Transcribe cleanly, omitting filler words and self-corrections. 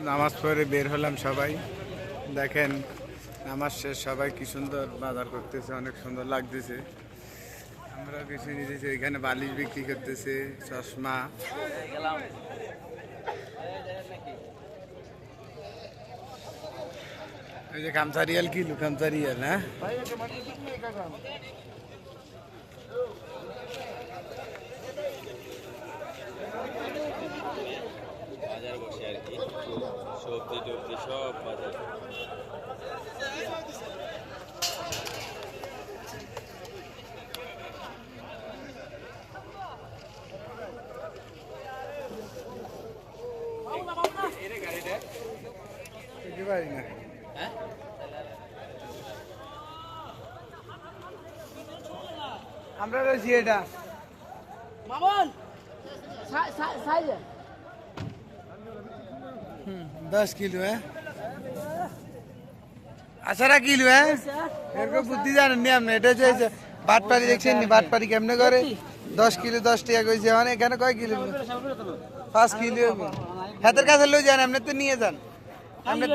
নামাজ পড়ে বের হলাম সবাই। দেখেন নামাজ শেষ, সবাই কি সুন্দর বাজার করতেছে, অনেক সুন্দর লাগতেছে। আমরা কিছু নিতেছি, এখানে বালিশ বিক্রি করতেছে, চশমা। এই যে খামসারিয়াল কিলো, খামসারিয়াল। হ্যাঁ, বাজার বসে আর কি, সবজি টবজি সব বাজার। পারি না। আমরা রয়েছি এটা 10 কিলো। হ্যাঁ, 18 কিলো। হ্যাঁ, এরকম বুদ্ধি জানেন নি আপনি? এটা হচ্ছে বাটপারি, দেখছেন নি বাটপারি কেমনে করে? 10 কিলো 10 টাকা কইছে। মানে এখানে কয় কিলো? 5 কিলো। হাতের কাছে লই যান, আপনি তো নিয়ে যান। আপনি